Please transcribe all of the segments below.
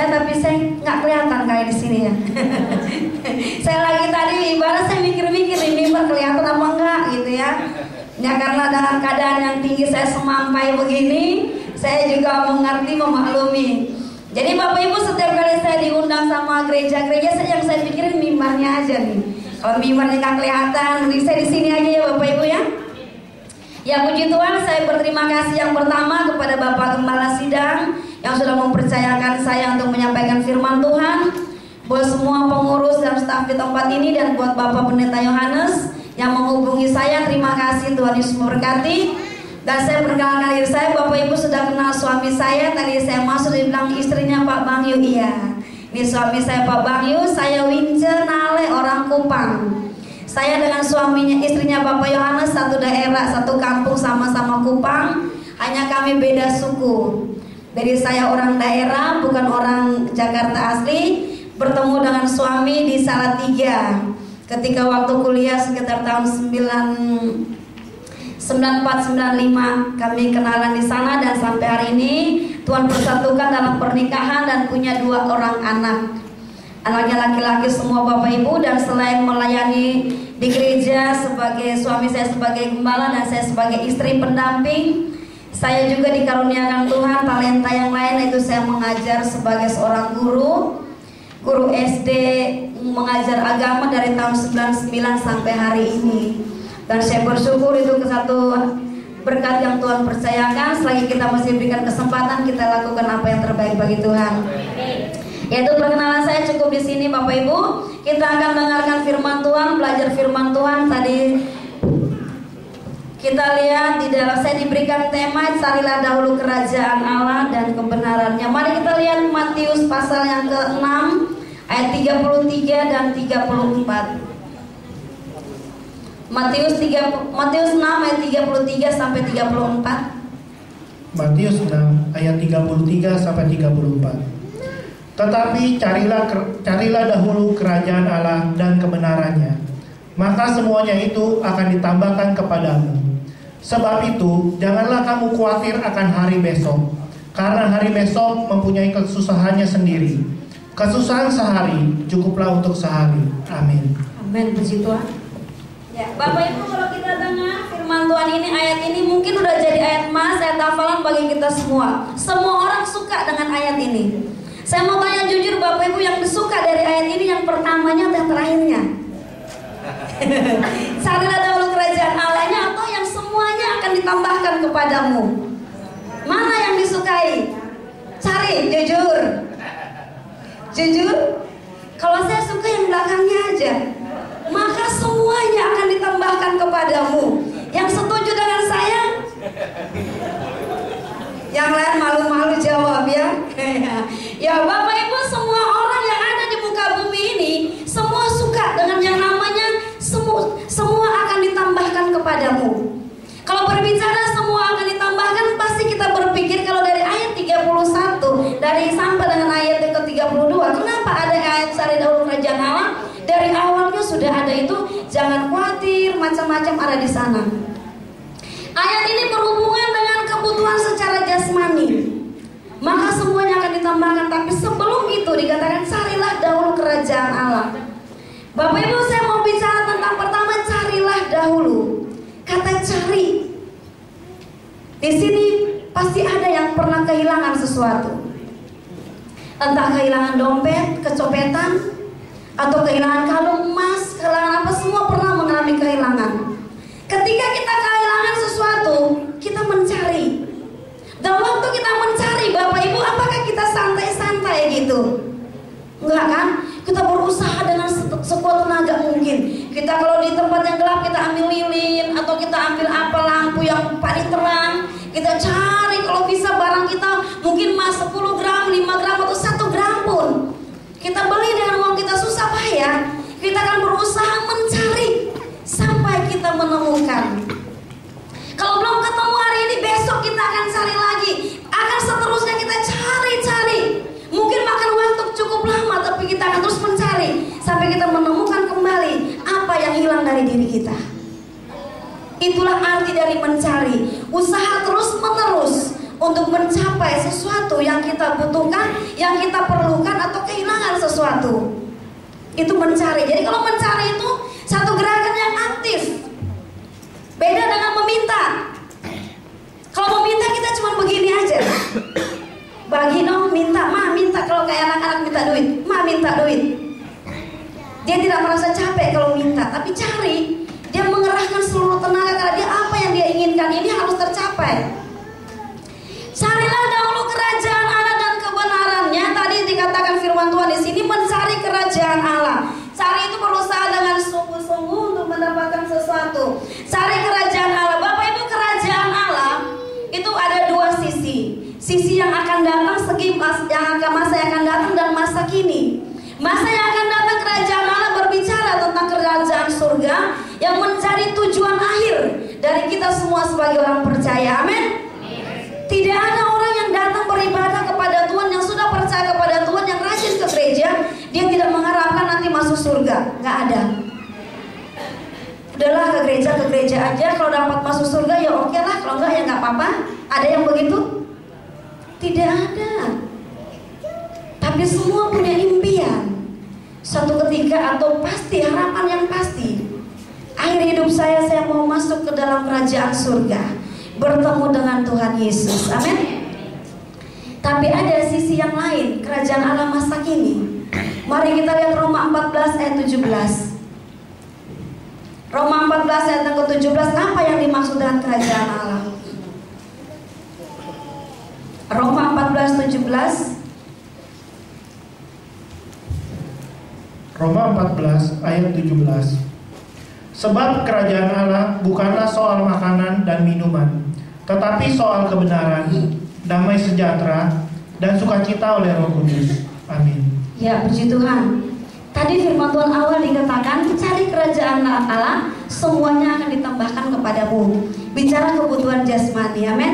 saya, tapi saya nggak kelihatan kayak di sini ya. Saya lagi tadi ibarat saya mikir-mikir ini mimbar kelihatan apa enggak gitu ya. Ya karena dalam keadaan yang tinggi saya semampai begini, saya juga mengerti, memaklumi. Jadi Bapak Ibu, setiap kali saya diundang sama gereja-gereja, yang saya pikirin mimbarnya aja nih. Kalau mimbarnya nggak kelihatan, mending saya di sini aja ya Bapak Ibu ya. Ya puji Tuhan, saya berterima kasih yang pertama kepada Bapak Gembala Sidang yang sudah mempercayakan saya untuk menyampaikan firman Tuhan. Buat semua pengurus dan staf di tempat ini, dan buat Bapak Pendeta Yohanes yang menghubungi saya, terima kasih, Tuhan Yesus memberkati. Dan saya perkenalkan diri saya, Bapak Ibu sudah kenal suami saya. Tadi saya masuk dibilang istrinya Pak Bangyu, iya. Ini suami saya Pak Bangyu, saya Wince Nale, orang Kupang. Saya dengan suaminya, istrinya Bapak Yohanes, satu daerah, satu kampung, sama-sama Kupang. Hanya kami beda suku. Jadi saya orang daerah, bukan orang Jakarta asli. Bertemu dengan suami di Salatiga ketika waktu kuliah sekitar tahun 94-95 kami kenalan di sana, dan sampai hari ini Tuhan persatukan dalam pernikahan dan punya 2 orang anak. Anaknya laki-laki semua Bapak Ibu. Dan selain melayani di gereja sebagai suami saya sebagai gembala dan saya sebagai istri pendamping, saya juga dikaruniakan Tuhan talenta yang lain, yaitu saya mengajar sebagai seorang guru SD, mengajar agama dari tahun 99 sampai hari ini. Dan saya bersyukur itu ke satu berkat yang Tuhan percayakan. Selagi kita masih berikan kesempatan, kita lakukan apa yang terbaik bagi Tuhan. Yaitu perkenalan saya cukup di sini Bapak Ibu. Kita akan dengarkan firman Tuhan, belajar firman Tuhan. Tadi kita lihat di dalam saya diberikan tema carilah dahulu kerajaan Allah dan kebenarannya. Mari kita lihat Matius pasal yang ke-6 ayat 33 dan 34. Matius 6 ayat 33 sampai 34. Matius 6 ayat 33 sampai 34. Tetapi carilah dahulu kerajaan Allah dan kebenarannya, maka semuanya itu akan ditambahkan kepadamu. Sebab itu janganlah kamu khawatir akan hari besok, karena hari besok mempunyai kesusahannya sendiri. Kesusahan sehari cukuplah untuk sehari. Amin. Amin, puji Tuhan. Ya, Bapak Ibu, kalau kita dengar firman Tuhan ini, ayat ini mungkin udah jadi ayat emas, ayat hafalan bagi kita semua. Semua orang suka dengan ayat ini. Saya mau tanya jujur Bapak Ibu, yang disuka dari ayat ini yang pertamanya atau yang terakhirnya? Carilah dahulu kerajaan Allahnya atau yang semuanya akan ditambahkan kepadamu? Mana yang disukai? Cari, jujur. Jujur, kalau saya suka yang belakangnya aja. Maka semuanya akan ditambahkan kepadamu. Yang setuju dengan saya? Yang lain malu-malu jawab ya. Ya Bapak Ibu, semua orang yang ada di muka bumi ini semua suka dengan yang namanya semua akan ditambahkan kepadamu. Kalau berbicara semua akan ditambahkan, pasti kita berpikir kalau dari ayat 31 dari sampai dengan ayat yang ke-32, kenapa ada ayat cari dahulu kerajaan Allah? Dari awalnya sudah ada itu, jangan khawatir, macam-macam ada di sana. Ayat ini berhubungan dengan kebutuhan secara jasmani. Maka semuanya akan ditambahkan, tapi sebelum itu dikatakan carilah dahulu kerajaan Allah. Bapak Ibu, saya mau bicara tentang pertama, carilah dahulu. Kata cari. Di sini pasti ada yang pernah kehilangan sesuatu. Entah kehilangan dompet, kecopetan, atau kehilangan kalung emas, kehilangan apa, semua pernah mengalami kehilangan. Ketika kita kehilangan sesuatu, kita mencari. Dan waktu kita mencari, Bapak Ibu, apakah kita santai-santai gitu? Enggak kan? Kita berusaha dengan sekuat tenaga mungkin. Kita kalau di tempat yang gelap, kita ambil lilin, atau kita ambil apa lampu yang paling terang. Kita cari kalau bisa barang kita, mungkin emas 10 gram, 5 gram, atau 1 gram pun. Kita beli dengan uang kita susah payah. Kita akan berusaha mencari sampai kita menemukan. Kalau belum ketemu hari ini, besok kita akan cari lagi. Akan seterusnya kita cari-cari. Mungkin makan waktu cukup lama, tapi kita akan terus mencari sampai kita menemukan kembali apa yang hilang dari diri kita. Itulah arti dari mencari. Usaha terus menerus untuk mencapai sesuatu yang kita butuhkan, yang kita perlukan. sesuatu. Itu mencari. Jadi kalau mencari itu satu gerakan yang aktif. Beda dengan meminta. Kalau meminta kita cuma begini aja. Bagi dong, minta, ma minta. Kalau kayak anak-anak minta duit, ma minta duit. Dia tidak merasa capek kalau minta, tapi cari. Dia mengerahkan seluruh tenaga karena dia apa yang dia inginkan ini harus tercapai. Carilah dahulu kerajaan Allah dan kebenarannya. Tadi dikatakan firman Tuhan di sini mencari kerajaan Allah. Cari itu berusaha dengan sungguh-sungguh untuk mendapatkan sesuatu. Cari kerajaan Allah. Bapak Ibu, kerajaan Allah itu ada dua sisi. Sisi yang akan datang, masa yang akan datang dan masa kini. Masa yang akan datang kerajaan Allah berbicara tentang kerajaan surga yang menjadi tujuan akhir dari kita semua sebagai orang percaya. Amin. Tidak ada orang yang datang beribadah kepada Tuhan yang sudah percaya kepada Tuhan, yang rajin ke gereja, dia tidak mengharapkan nanti masuk surga. Nggak ada. Udahlah ke gereja aja, kalau dapat masuk surga ya oke lah, kalau enggak ya nggak apa-apa. Ada yang begitu? Tidak ada. Tapi semua punya impian. Suatu ketika atau pasti, harapan yang pasti. Akhir hidup saya mau masuk ke dalam kerajaan surga, bertemu dengan Tuhan Yesus. Amin. Tapi ada sisi yang lain, kerajaan Allah masa kini. Mari kita lihat Roma 14 ayat 17. Roma 14 ayat yang ke-17, apa yang dimaksud dengan kerajaan Allah? Roma 14:17. Roma 14 ayat 17. Sebab kerajaan Allah bukanlah soal makanan dan minuman, tetapi soal kebenaran, damai sejahtera, dan sukacita oleh Roh Kudus. Amin. Ya, puji Tuhan. Tadi firman Tuhan awal dikatakan, cari kerajaan Allah, semuanya akan ditambahkan kepadamu. Bicara kebutuhan jasmani, amin.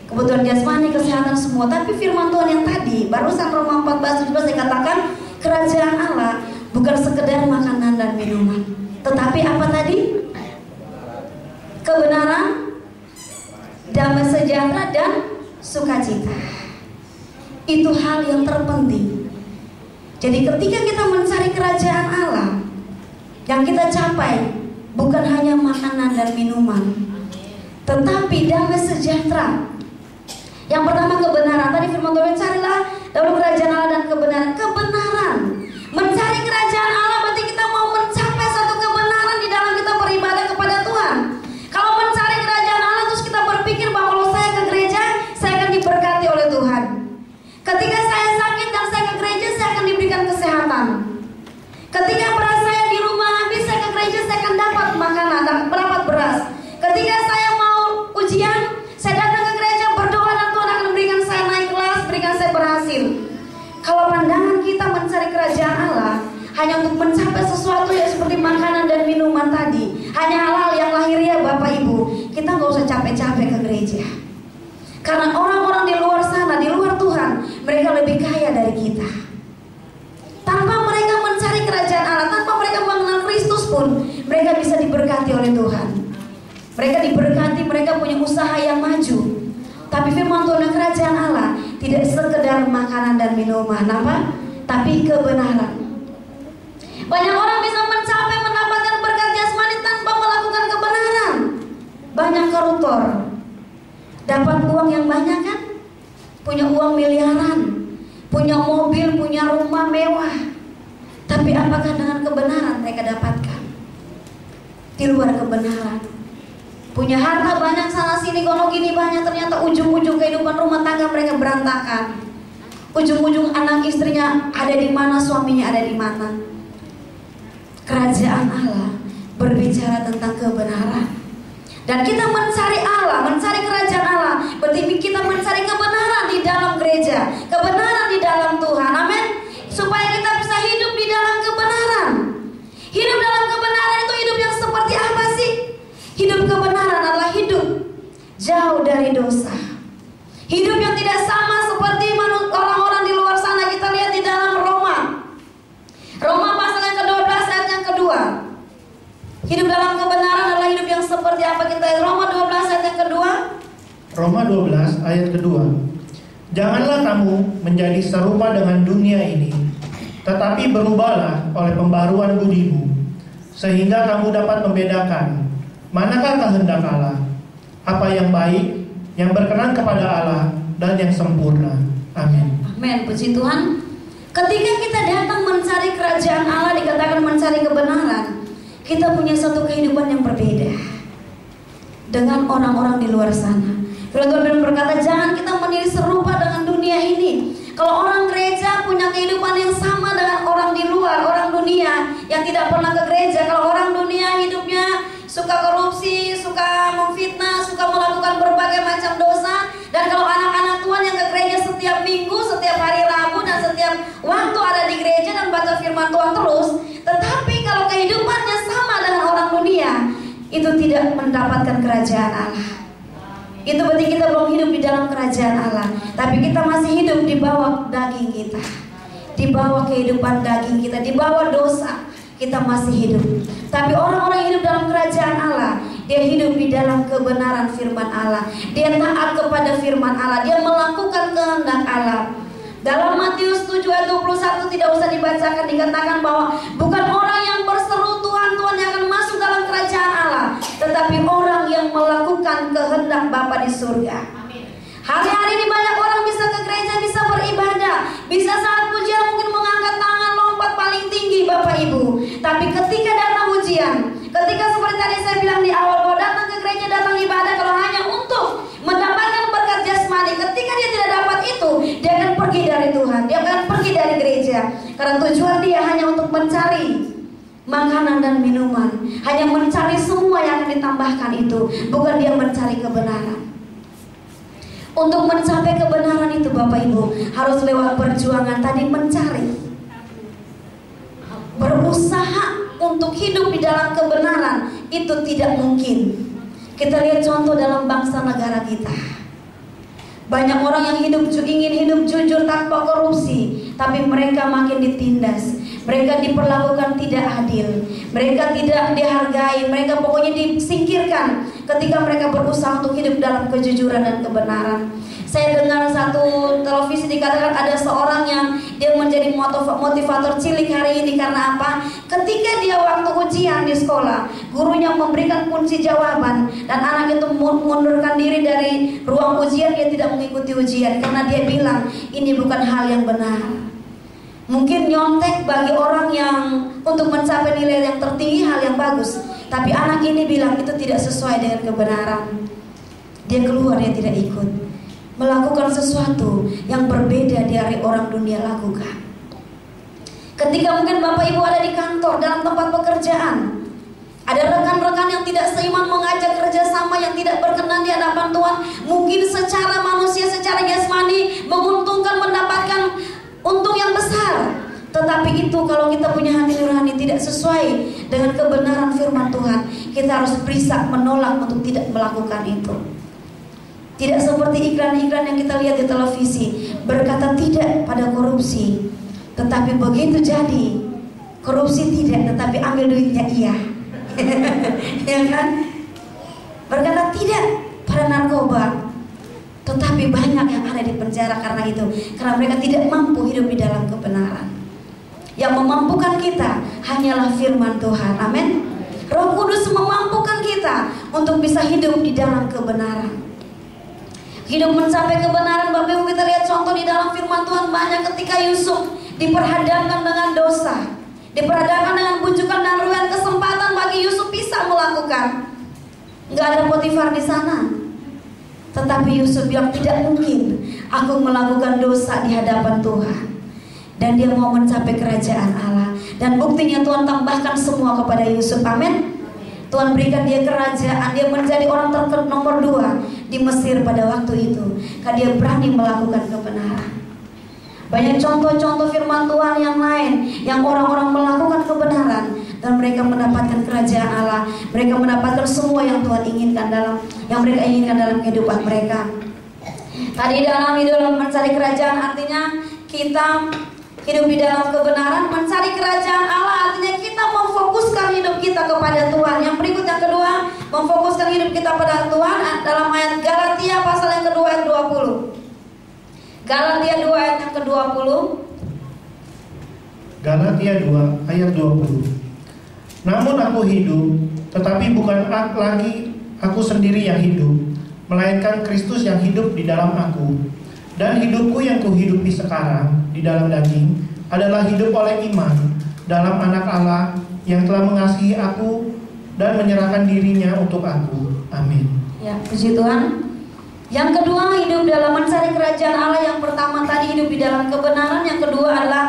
Kebutuhan jasmani, kesehatan semua. Tapi firman Tuhan yang tadi, barusan Roma 14:17 dikatakan, kerajaan Allah bukan sekedar makanan dan minuman, tetapi apa tadi? Kebenaran, damai sejahtera, dan sukacita. Itu hal yang terpenting. Jadi ketika kita mencari kerajaan Allah, yang kita capai bukan hanya makanan dan minuman, tetapi damai sejahtera. Yang pertama kebenaran. Tadi firman Tuhan, carilah dahulu kerajaan Allah dan kebenaran. Kebenaran. Mencari kerajaan Allah berarti kita mau mencapai satu kebenaran di dalam kita beribadah kepada Tuhan. Kalau mencari kerajaan Allah terus kita berpikir bahwa kalau saya ke gereja, saya akan diberkati oleh Tuhan. Ketika saya sakit dan saya ke gereja, saya akan diberikan kesehatan. Ketika beras saya di rumah habis, saya ke gereja, saya akan dapat makanan, dapat beras. Ketika saya mau ujian, saya datang ke gereja, berdoa dan Tuhan akan memberikan saya naik kelas, berikan saya berhasil. Kalau pandangan kita mencari kerajaan Allah hanya untuk mencapai sesuatu yang seperti makanan dan minuman tadi, hanya hal-hal yang lahiriah Bapak Ibu, kita nggak usah capek-capek ke gereja. Karena orang-orang di luar sana, di luar Tuhan, mereka lebih kaya dari kita. Tanpa mereka mencari kerajaan Allah, tanpa mereka mengenal Kristus pun, mereka bisa diberkati oleh Tuhan. Mereka diberkati, mereka punya usaha yang maju. Tapi firman Tuhan, kerajaan Allah tidak sekedar makanan dan minuman, apa? Tapi kebenaran. Banyak orang bisa mencapai mendapatkan berkat jasmani tanpa melakukan kebenaran. Banyak koruptor dapat uang yang banyak kan? Punya uang miliaran, punya mobil, punya rumah mewah. Tapi apakah dengan kebenaran mereka dapatkan? Di luar kebenaran. Punya harta banyak sana sini, kono gini banyak, ternyata ujung-ujung kehidupan rumah tangga mereka berantakan. Ujung-ujung anak istrinya ada di mana, suaminya ada di mana. Kerajaan Allah berbicara tentang kebenaran. Dan kita mencari Allah, mencari kerajaan Allah, berarti kita mencari kebenaran di dalam gereja, kebenaran di dalam Tuhan, amin. Supaya kita bisa hidup di dalam kebenaran. Hidup dalam kebenaran itu hidup yang seperti apa sih? Hidup kebenaran adalah hidup jauh dari dosa. Hidup yang tidak sama seperti orang-orang di luar sana. Kita lihat di dalam Roma pasal yang ke-12 ayat yang kedua. Hidup dalam kebenaran adalah hidup yang seperti apa? Kita lihat Roma 12 ayat yang kedua. Roma 12 ayat kedua. Janganlah kamu menjadi serupa dengan dunia ini, Tetapi berubahlah oleh pembaruan budimu, sehingga kamu dapat membedakan manakah kehendak Allah, apa yang baik, yang berkenan kepada Allah, dan yang sempurna. Amin. Amin, puji Tuhan. Ketika kita datang mencari kerajaan Allah, dikatakan mencari kebenaran, kita punya satu kehidupan yang berbeda dengan orang-orang di luar sana. Firman Tuhan berkata, jangan kita menjadi serupa dengan dunia ini. Kalau orang gereja punya kehidupan yang sama dengan orang di luar, orang dunia yang tidak pernah ke gereja. Kalau orang dunia hidupnya suka korupsi, suka memfitnah, suka melakukan berbagai macam dosa. Dan kalau anak-anak Tuhan yang ke gereja setiap minggu, setiap hari Rabu, dan setiap waktu ada di gereja dan baca firman Tuhan terus, tetapi kalau kehidupannya sama dengan orang dunia, itu tidak mendapatkan kerajaan Allah. Itu berarti kita belum hidup di dalam kerajaan Allah, tapi kita masih hidup di bawah daging kita, di bawah kehidupan daging kita, di bawah dosa. Kita masih hidup. Tapi orang-orang yang hidup dalam kerajaan Allah, dia hidup di dalam kebenaran firman Allah. Dia taat kepada firman Allah. Dia melakukan kehendak Allah. Dalam Matius 7 ayat 21 tidak usah dibacakan, dikatakan bahwa bukan orang yang berseru Tuhan, Tuhan yang akan masuk dalam kerajaan Allah, tetapi orang yang melakukan kehendak Bapa di surga. Hari-hari ini banyak orang bisa ke gereja, bisa beribadah, bisa saat pujian mungkin mengangkat tangan, lompat paling tinggi Bapak Ibu. Tapi ketika datang ujian, ketika seperti tadi saya bilang di awal, bahwa datang ke gereja, datang ibadah kalau hanya untuk mendapatkan berkat jasmani, ketika dia tidak dapat itu, dia akan pergi dari Tuhan, dia akan pergi dari gereja. Karena tujuan dia hanya untuk mencari makanan dan minuman, hanya mencari semua yang akan ditambahkan itu, bukan dia mencari kebenaran. Untuk mencapai kebenaran itu Bapak Ibu harus lewat perjuangan tadi, mencari, berusaha untuk hidup di dalam kebenaran. Itu tidak mungkin. Kita lihat contoh dalam bangsa negara kita. Banyak orang yang ingin hidup jujur tanpa korupsi, tapi mereka makin ditindas. Mereka diperlakukan tidak adil, mereka tidak dihargai, mereka pokoknya disingkirkan ketika mereka berusaha untuk hidup dalam kejujuran dan kebenaran. Saya dengar satu televisi dikatakan ada seorang yang dia menjadi motivator cilik hari ini. Karena apa? Ketika dia waktu ujian di sekolah, gurunya memberikan kunci jawaban dan anak itu mengundurkan diri dari ruang ujian, dia tidak mengikuti ujian karena dia bilang ini bukan hal yang benar. Mungkin nyontek bagi orang yang untuk mencapai nilai yang tertinggi hal yang bagus, tapi anak ini bilang itu tidak sesuai dengan kebenaran. Dia keluar, dia tidak ikut, melakukan sesuatu yang berbeda dari orang dunia lakukan. Ketika mungkin Bapak Ibu ada di kantor, dalam tempat pekerjaan, ada rekan-rekan yang tidak seiman mengajak kerjasama yang tidak berkenan di hadapan Tuhan, mungkin secara manusia, secara jasmani menguntungkan, mendapatkan untung yang besar. Tetapi itu kalau kita punya hati nurani tidak sesuai dengan kebenaran firman Tuhan, kita harus bisa menolak untuk tidak melakukan itu. Tidak seperti iklan-iklan yang kita lihat di televisi, berkata tidak pada korupsi, tetapi begitu jadi korupsi tidak, tetapi ambil duitnya iya. Ya kan? Berkata tidak pada narkoba, tetapi banyak yang ada di penjara karena itu, karena mereka tidak mampu hidup di dalam kebenaran. Yang memampukan kita hanyalah firman Tuhan. Amin. Roh Kudus memampukan kita untuk bisa hidup di dalam kebenaran. Hidup mencapai kebenaran. Bapak Ibu, kita lihat contoh di dalam firman Tuhan banyak ketika Yusuf diperhadapkan dengan dosa, diperhadapkan dengan bujukan dan ruan, kesempatan bagi Yusuf bisa melakukan. Nggak ada Potifar di sana. Tetapi Yusuf bilang tidak mungkin aku melakukan dosa di hadapan Tuhan. Dan dia mau mencapai kerajaan Allah. Dan buktinya Tuhan tambahkan semua kepada Yusuf. Amin. Tuhan berikan dia kerajaan. Dia menjadi orang nomor 2 di Mesir pada waktu itu, karena dia berani melakukan kebenaran. Banyak contoh-contoh firman Tuhan yang lain, yang orang-orang melakukan kebenaran dan mereka mendapatkan kerajaan Allah. Mereka mendapatkan semua yang Tuhan inginkan yang mereka inginkan dalam kehidupan mereka. Tadi dalam mencari kerajaan artinya kita hidup di dalam kebenaran. Mencari kerajaan Allah artinya kita memfokuskan hidup kita kepada Tuhan. Yang berikut yang kedua, memfokuskan hidup kita pada Tuhan dalam ayat Galatia pasal yang kedua ayat 20. Galatia 2 ayat yang ke-20. Galatia 2 ayat 20. Namun aku hidup, tetapi bukan lagi aku sendiri yang hidup, melainkan Kristus yang hidup di dalam aku. Dan hidupku yang kuhidupi sekarang di dalam daging adalah hidup oleh iman dalam Anak Allah yang telah mengasihi aku dan menyerahkan dirinya untuk aku. Amin. Ya, puji Tuhan. Yang kedua, hidup dalam mencari kerajaan Allah. Yang pertama tadi hidup di dalam kebenaran. Yang kedua adalah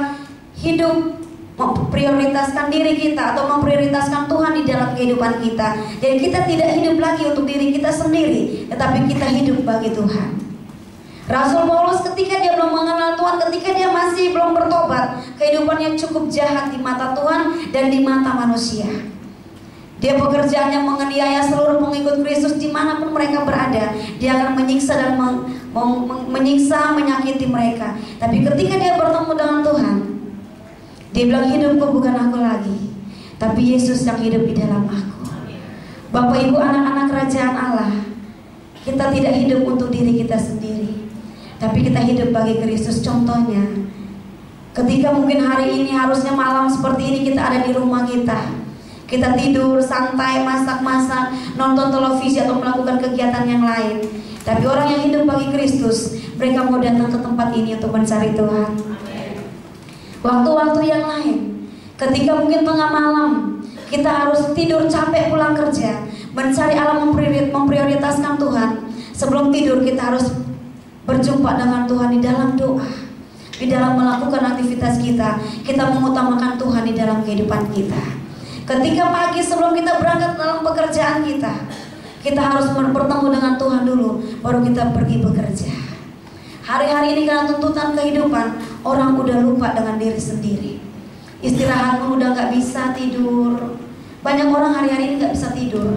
hidup memprioritaskan diri kita atau memprioritaskan Tuhan di dalam kehidupan kita. Jadi kita tidak hidup lagi untuk diri kita sendiri, tetapi kita hidup bagi Tuhan. Rasul Paulus ketika dia belum mengenal Tuhan, ketika dia masih belum bertobat, kehidupannya cukup jahat di mata Tuhan dan di mata manusia. Dia pekerjaannya menganiaya seluruh pengikut Kristus dimanapun mereka berada. Dia akan menyiksa dan menyiksa, menyakiti mereka. Tapi ketika dia bertemu dengan Tuhan, dia bilang, hidupku bukan aku lagi, tapi Yesus yang hidup di dalam aku. Bapak Ibu, anak-anak kerajaan Allah, kita tidak hidup untuk diri kita sendiri, tapi kita hidup bagi Kristus. Contohnya, ketika mungkin hari ini harusnya malam seperti ini kita ada di rumah kita tidur santai, masak-masak, nonton televisi atau melakukan kegiatan yang lain. Tapi orang yang hidup bagi Kristus, mereka mau datang ke tempat ini untuk mencari Tuhan. Waktu-waktu yang lain, ketika mungkin tengah malam kita harus tidur capek pulang kerja, mencari Allah, memprioritaskan Tuhan. Sebelum tidur kita harus berjumpa dengan Tuhan di dalam doa, di dalam melakukan aktivitas kita. Kita mengutamakan Tuhan di dalam kehidupan kita. Ketika pagi sebelum kita berangkat dalam pekerjaan kita harus bertemu dengan Tuhan dulu, baru kita pergi bekerja. Hari-hari ini karena tuntutan kehidupan, orang udah lupa dengan diri sendiri. Istirahat pun udah gak bisa tidur. Banyak orang hari-hari ini gak bisa tidur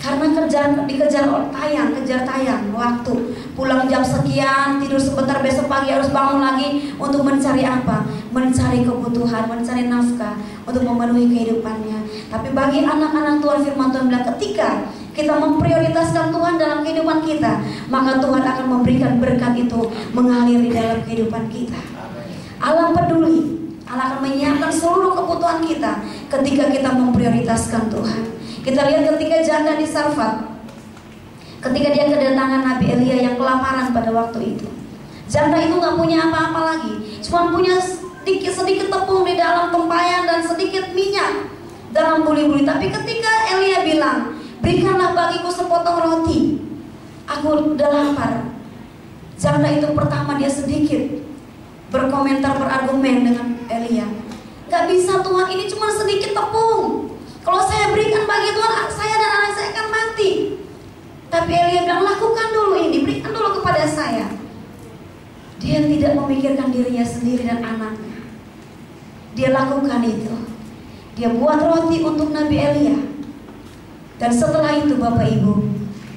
karena dikejar tayang waktu. Pulang jam sekian, tidur sebentar, besok pagi harus bangun lagi untuk mencari apa? Mencari kebutuhan, mencari nafkah untuk memenuhi kehidupannya. Tapi bagi anak-anak Tuhan, firman Tuhan bilang, ketika kita memprioritaskan Tuhan dalam kehidupan kita, maka Tuhan akan memberikan berkat itu mengalir di dalam kehidupan kita. Allah peduli, Allah akan menyiapkan seluruh kebutuhan kita ketika kita memprioritaskan Tuhan. Kita lihat ketika janda di Sarfat, ketika dia kedatangan Nabi Elia yang kelaparan pada waktu itu. Janda itu gak punya apa-apa lagi, cuma punya sedikit tepung di dalam tempayan dan sedikit minyak dalam buli-buli. Tapi ketika Elia bilang, berikanlah bagiku sepotong roti, aku udah lapar. Janda itu pertama dia sedikit berkomentar, berargumen dengan Elia. Gak bisa Tuhan, ini cuma sedikit tepung. Kalau saya berikan bagi Tuhan, saya dan anak saya akan mati. Tapi Elia bilang, lakukan dulu ini, berikan dulu kepada saya. Dia tidak memikirkan dirinya sendiri dan anaknya. Dia lakukan itu. Dia buat roti untuk Nabi Elia. Dan setelah itu Bapak Ibu,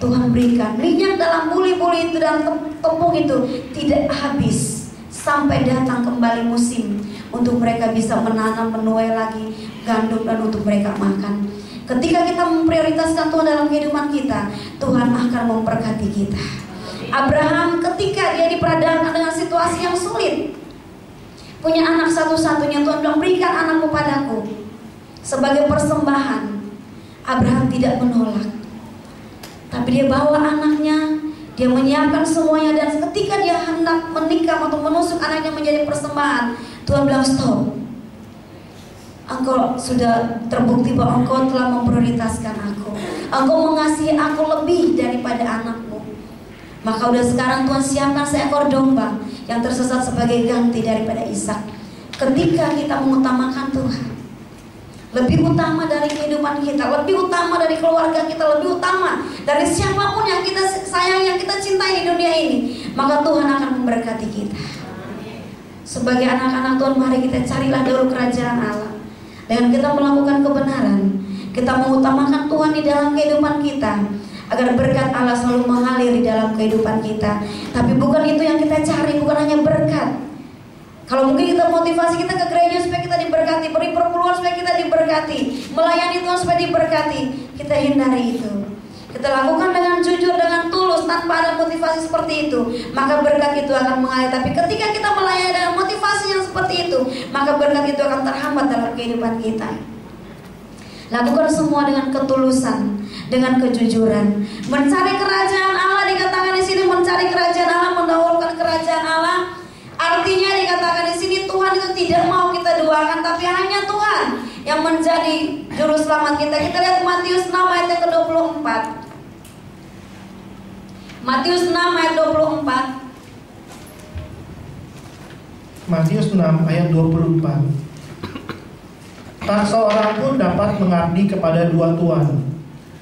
Tuhan berikan minyak dalam buli-buli itu dan tepung itu tidak habis sampai datang kembali musim untuk mereka bisa menanam, menuai lagi gandum dan untuk mereka makan. Ketika kita memprioritaskan Tuhan dalam kehidupan kita, Tuhan akan memberkati kita. Abraham ketika dia diperhadapkan dengan situasi yang sulit, punya anak satu-satunya, Tuhan bilang, berikan anakmu padaku sebagai persembahan. Abraham tidak menolak, tapi dia bawa anaknya, dia menyiapkan semuanya. Dan ketika dia hendak menikah atau menusuk anaknya menjadi persembahan, Tuhan bilang, stop. Engkau sudah terbukti bahwa engkau telah memprioritaskan aku. Engkau mengasihi aku lebih daripada anakmu. Maka udah sekarang Tuhan siapkan seekor domba yang tersesat sebagai ganti daripada Ishak. Ketika kita mengutamakan Tuhan, lebih utama dari kehidupan kita, lebih utama dari keluarga kita, lebih utama dari siapapun yang kita sayang, yang kita cintai di dunia ini, maka Tuhan akan memberkati kita. Sebagai anak-anak Tuhan, mari kita carilah dahulu kerajaan Allah. Dengan kita melakukan kebenaran, kita mengutamakan Tuhan di dalam kehidupan kita, agar berkat Allah selalu mengalir di dalam kehidupan kita. Tapi bukan itu yang kita cari, bukan hanya berkat. Kalau mungkin kita motivasi kita ke gereja supaya kita diberkati, beri perpuluhan supaya kita diberkati, melayani Tuhan supaya diberkati, kita hindari itu. Kita lakukan dengan jujur, dengan tulus, tanpa ada motivasi seperti itu, maka berkat itu akan mengalir. Tapi ketika kita melayani dengan motivasi yang seperti itu, maka berkat itu akan terhambat dalam kehidupan kita. Lakukan semua dengan ketulusan, dengan kejujuran. Mencari kerajaan Allah, dikatakan di sini mencari kerajaan Allah, mendahulukan kerajaan Allah. Artinya dikatakan di sini Tuhan itu tidak mau kita duakan, tapi hanya Tuhan yang menjadi juru selamat kita. Kita lihat Matius 6 ayat yang ke-24. Matius 6 ayat 24. Matius 6 ayat 24. Tak seorang pun dapat mengabdi kepada dua tuan,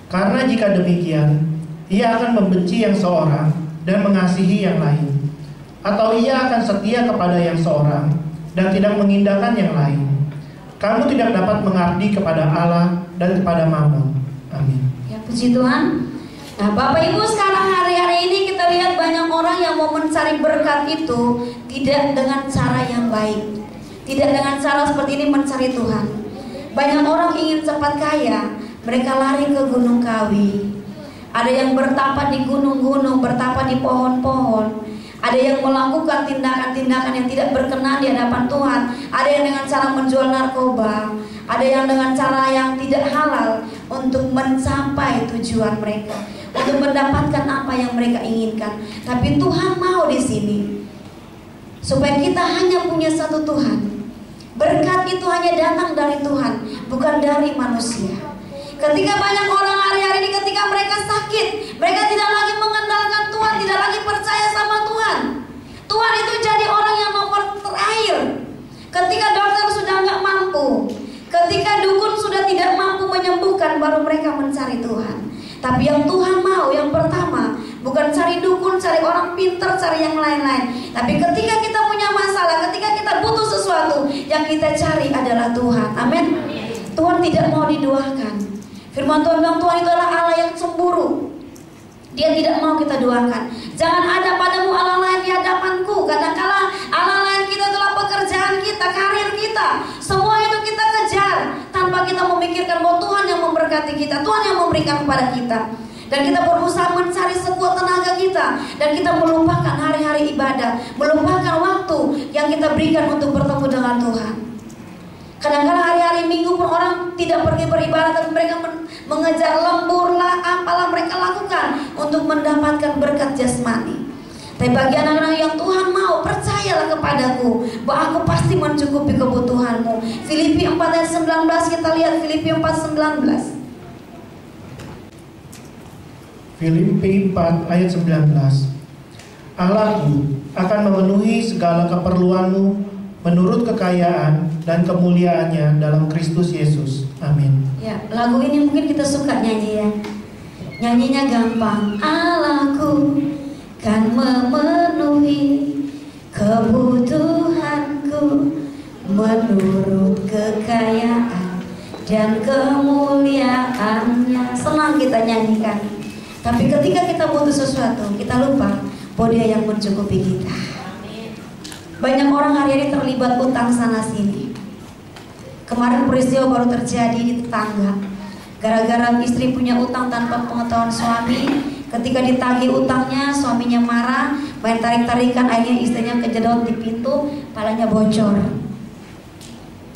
karena jika demikian, ia akan membenci yang seorang dan mengasihi yang lain, atau ia akan setia kepada yang seorang dan tidak mengindahkan yang lain. Kamu tidak dapat mengabdi kepada Allah dan kepada Mammon. Amin. Ya, puji Tuhan. Nah, Bapak Ibu, sekarang hari-hari ini kita lihat banyak orang yang mau mencari berkat itu tidak dengan cara yang baik, tidak dengan cara seperti ini mencari Tuhan. Banyak orang ingin cepat kaya, mereka lari ke Gunung Kawi. Ada yang bertapa di gunung-gunung, bertapa di pohon-pohon. Ada yang melakukan tindakan-tindakan yang tidak berkenan di hadapan Tuhan. Ada yang dengan cara menjual narkoba. Ada yang dengan cara yang tidak halal untuk mencapai tujuan mereka, untuk mendapatkan apa yang mereka inginkan. Tapi Tuhan mau di sini supaya kita hanya punya satu Tuhan. Berkat itu hanya datang dari Tuhan, bukan dari manusia. Ketika banyak orang hari-hari ini ketika mereka sakit, mereka tidak lagi mengandalkan Tuhan, tidak lagi percaya sama Tuhan. Tuhan itu jadi orang yang nomor terakhir. Ketika dokter sudah nggak mampu, ketika dukun sudah tidak mampu menyembuhkan, baru mereka mencari Tuhan. Tapi yang Tuhan mau, yang pertama, bukan cari dukun, cari orang pintar, cari yang lain-lain. Tapi ketika kita punya masalah, ketika kita butuh sesuatu, yang kita cari adalah Tuhan. Amin. Tuhan tidak mau diduakan. Firman Tuhan bilang Tuhan itu adalah Allah yang cemburu. Dia tidak mau kita doakan. Jangan ada padamu Allah lain di hadapanku. Kadang-kala Allah lain kita adalah pekerjaan kita, karir kita. Semua itu kita kejar tanpa kita memikirkan bahwa Tuhan yang memberkati kita, Tuhan yang memberikan kepada kita. Dan kita berusaha mencari sekuat tenaga kita, dan kita melupakan hari-hari ibadah, melupakan waktu yang kita berikan untuk bertemu dengan Tuhan. Kadang-kadang hari-hari Minggu pun orang tidak pergi beribadah, tapi mereka mengejar lembur lah, apalah mereka lakukan untuk mendapatkan berkat jasmani. Tapi bagi anak-anak yang Tuhan mau, percayalah kepadaku bahwa aku pasti mencukupi kebutuhanmu. Filipi 4 ayat 19, kita lihat Filipi 4:19. Filipi 4 ayat 19. Allahku akan memenuhi segala keperluanmu menurut kekayaan dan kemuliaannya dalam Kristus Yesus. Amin. Ya, lagu ini mungkin kita suka nyanyi ya. Nyanyinya gampang. Allahku kan memenuhi kebutuhanku menurut kekayaan dan kemuliaannya. Senang kita nyanyikan. Tapi ketika kita butuh sesuatu, kita lupa bahwa Dia yang mencukupi kita. Banyak orang hari ini terlibat utang sana sini. Kemarin peristiwa baru terjadi di tetangga. Gara-gara istri punya utang tanpa pengetahuan suami, ketika ditagih utangnya, suaminya marah, main tarik-tarikan, akhirnya istrinya kejedot di pintu, palanya bocor.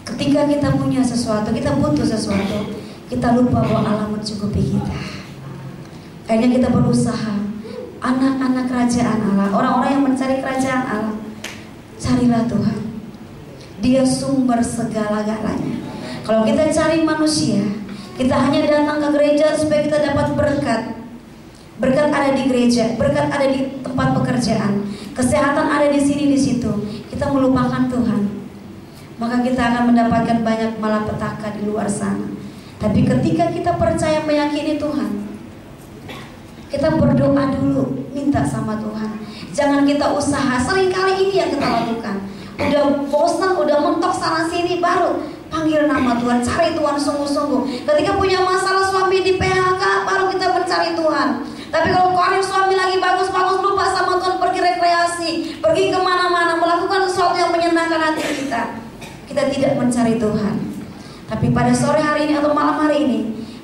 Ketika kita punya sesuatu, kita butuh sesuatu, kita lupa bahwa Allah mencukupi kita. Akhirnya kita berusaha. Anak-anak kerajaan Allah, orang-orang yang mencari kerajaan Allah, carilah Tuhan. Dia sumber segala-galanya. Kalau kita cari manusia, kita hanya datang ke gereja supaya kita dapat berkat. Berkat ada di gereja, berkat ada di tempat pekerjaan, kesehatan ada di sini di situ. Kita melupakan Tuhan, maka kita akan mendapatkan banyak malapetaka di luar sana. Tapi ketika kita percaya meyakini Tuhan, kita berdoa dulu, minta sama Tuhan. Jangan kita usaha, seringkali ini yang kita lakukan. Udah bosan, udah mentok sana sini, baru panggil nama Tuhan, cari Tuhan sungguh-sungguh. Ketika punya masalah suami di PHK, baru kita mencari Tuhan. Tapi kalau karir suami lagi bagus-bagus, lupa sama Tuhan, pergi rekreasi, pergi kemana-mana, melakukan sesuatu yang menyenangkan hati kita, kita tidak mencari Tuhan. Tapi pada sore hari ini atau malam hari ini,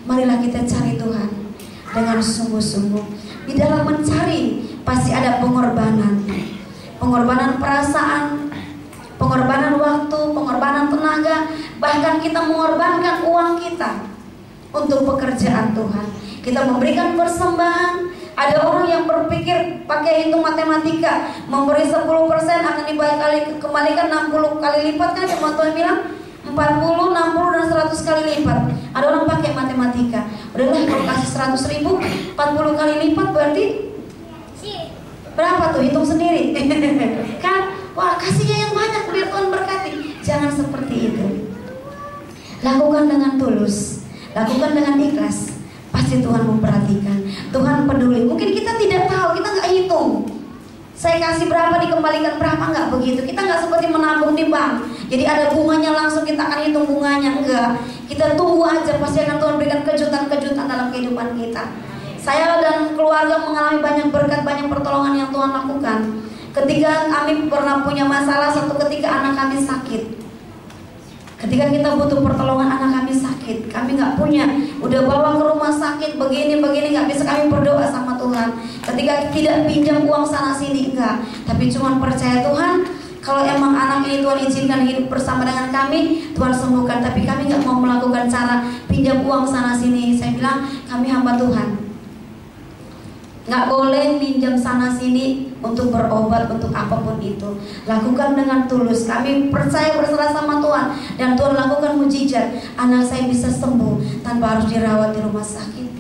marilah kita cari Tuhan dengan sungguh-sungguh. Di dalam mencari pasti ada pengorbanan, pengorbanan perasaan, pengorbanan waktu, waktu, pengorbanan tenaga, bahkan kita mengorbankan uang kita untuk pekerjaan Tuhan. Kita memberikan persembahan. Ada orang yang berpikir pakai hitung matematika, memberi 10% akan dikembalikan 60 kali lipat, kan firman Tuhan bilang 40, 60 dan 100 kali lipat. Ada orang pakai matematika, udahlah kalau kasih 100 ribu 40 kali lipat berarti berapa tuh, hitung sendiri. Kan, wah kasihnya yang banyak biar Tuhan berkati. Jangan seperti itu. Lakukan dengan tulus, lakukan dengan ikhlas, pasti Tuhan memperhatikan, Tuhan peduli. Mungkin kita tidak tahu, kita nggak hitung, saya kasih berapa dikembalikan berapa, nggak begitu. Kita nggak seperti menabung di bank, jadi ada bunganya langsung kita akan hitung bunganya, enggak. Kita tunggu aja, pasti akan Tuhan berikan kejutan-kejutan dalam kehidupan kita. Saya dan keluarga mengalami banyak berkat, banyak pertolongan yang Tuhan lakukan. Ketika kami pernah punya masalah, satu ketika anak kami sakit. Ketika kita butuh pertolongan, anak kami sakit, kami nggak punya, udah bawa ke rumah sakit, begini nggak bisa, kami berdoa sama Tuhan. Ketika tidak pinjam uang sana sini, enggak, tapi cuma percaya Tuhan, kalau emang anak ini Tuhan izinkan hidup bersama dengan kami, Tuhan sembuhkan. Tapi kami nggak mau melakukan cara pinjam uang sana sini. Saya bilang kami hamba Tuhan, nggak boleh pinjam sana sini untuk berobat, untuk apapun itu. Lakukan dengan tulus. Kami percaya, berserah sama Tuhan, dan Tuhan lakukan mujizat. Anak saya bisa sembuh tanpa harus dirawat di rumah sakit.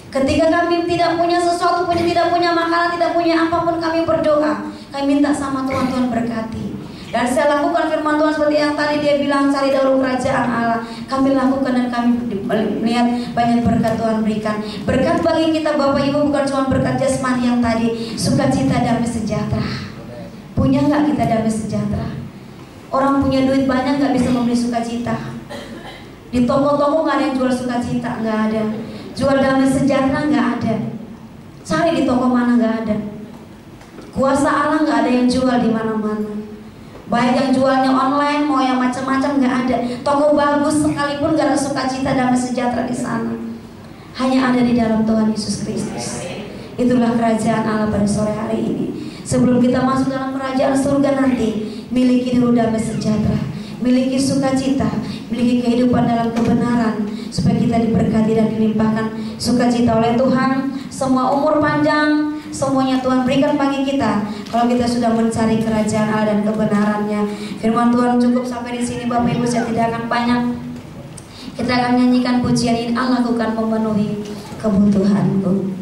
Ketika kami tidak punya sesuatu, tidak punya makanan, tidak punya apapun, kami berdoa, kami minta sama Tuhan, Tuhan berkati. Dan saya lakukan firman Tuhan seperti yang tadi dia bilang, cari dahulu kerajaan Allah. Kami lakukan dan kami melihat banyak berkat Tuhan berikan. Berkat bagi kita Bapak Ibu bukan cuma berkat jasmani yang tadi, sukacita, damai sejahtera. Punya nggak kita damai sejahtera? Orang punya duit banyak nggak bisa membeli sukacita. Di toko-toko nggak ada yang jual sukacita, nggak ada. Jual damai sejahtera nggak ada. Cari di toko mana, nggak ada. Kuasa Allah nggak ada yang jual di mana-mana. Baik yang jualnya online, mau yang macam-macam, nggak ada. Toko bagus sekalipun nggak ada sukacita, damai sejahtera di sana. Hanya ada di dalam Tuhan Yesus Kristus. Itulah kerajaan Allah pada sore hari ini. Sebelum kita masuk dalam kerajaan surga nanti, miliki dulu damai sejahtera, miliki sukacita, miliki kehidupan dalam kebenaran, supaya kita diberkati dan dilimpahkan sukacita oleh Tuhan. Semua umur panjang, semuanya Tuhan berikan bagi kita kalau kita sudah mencari kerajaan Allah dan kebenarannya. Firman Tuhan cukup sampai di sini Bapak Ibu, saya tidak akan banyak. Kita akan nyanyikan pujian ini, Allah lakukan memenuhi kebutuhanku.